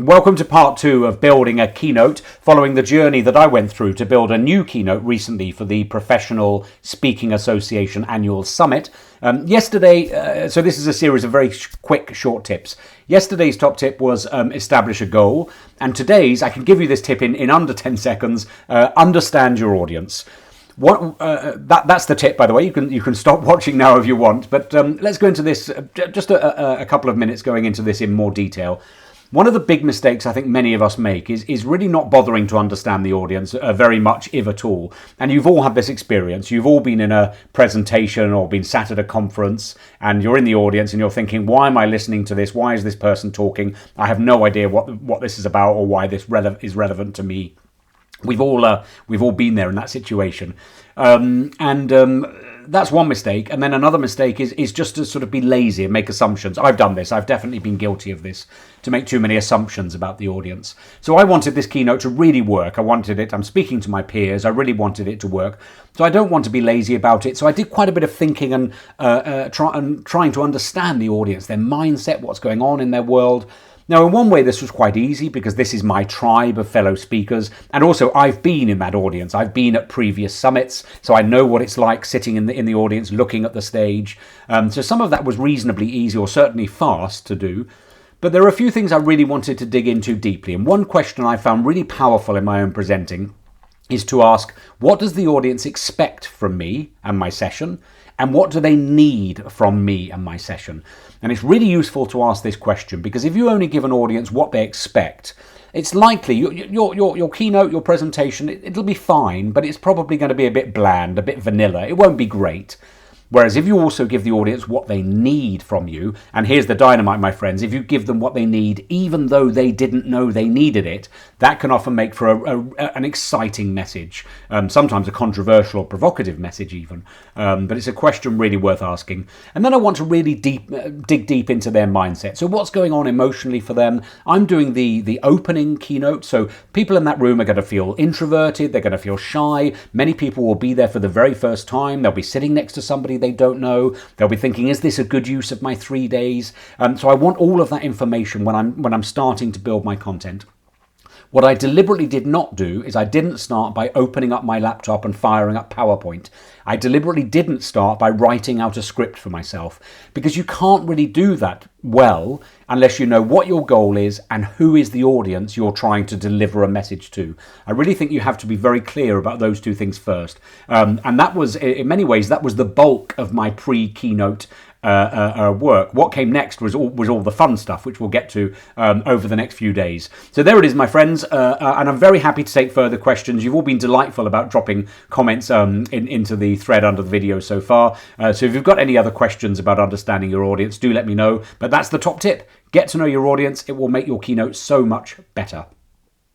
Welcome to part 2 of building a keynote, following the journey that I went through to build a new keynote recently for the Professional Speaking Association Annual Summit. Yesterday, so this is a series of very quick, short tips. Yesterday's top tip was establish a goal, and today's, I can give you this tip in under 10 seconds, understand your audience. That's the tip, by the way. You can stop watching now if you want, but let's go into this, just a couple of minutes going into this in more detail. One of the big mistakes I think many of us make is really not bothering to understand the audience very much, if at all. And you've all had this experience. You've all been in a presentation or been sat at a conference and you're in the audience and you're thinking, why am I listening to this? Why is this person talking? I have no idea what this is about or why this is relevant to me. We've all been there in that situation. That's one mistake. And then another mistake is just to sort of be lazy and make assumptions. I've done this. I've definitely been guilty of this, to make too many assumptions about the audience. So I wanted this keynote to really work. I'm speaking to my peers. I really wanted it to work. So I don't want to be lazy about it. So I did quite a bit of thinking and trying to understand the audience, their mindset, what's going on in their world. Now, in one way, this was quite easy because this is my tribe of fellow speakers. And also, I've been in that audience. I've been at previous summits, so I know what it's like sitting in the audience, looking at the stage. So some of that was reasonably easy, or certainly fast to do. But there are a few things I really wanted to dig into deeply. And one question I found really powerful in my own presenting is to ask, what does the audience expect from me and my session? And what do they need from me and my session? And it's really useful to ask this question, because if you only give an audience what they expect, it's likely your keynote, your presentation, it'll be fine, but it's probably going to be a bit bland, a bit vanilla. It won't be great. Whereas if you also give the audience what they need from you, and here's the dynamite, my friends, if you give them what they need, even though they didn't know they needed it, that can often make for an exciting message, sometimes a controversial or provocative message even. But it's a question really worth asking. And then I want to really dig deep into their mindset. So what's going on emotionally for them? I'm doing the opening keynote, so people in that room are going to feel introverted, they're going to feel shy. Many people will be there for the very first time. They'll be sitting next to somebody they don't know. They'll be thinking, is this a good use of my 3 days? So I want all of that information when I'm starting to build my content. What I deliberately did not do is I didn't start by opening up my laptop and firing up PowerPoint. I deliberately didn't start by writing out a script for myself, because you can't really do that well unless you know what your goal is and who is the audience you're trying to deliver a message to. I really think you have to be very clear about those two things first. And that was, in many ways, that was the bulk of my pre-keynote work. What came next was all the fun stuff, which we'll get to over the next few days. So there it is, my friends, and I'm very happy to take further questions. You've all been delightful about dropping comments into the thread under the video so far. So if you've got any other questions about understanding your audience, do let me know. But that's the top tip. Get to know your audience. It will make your keynote so much better.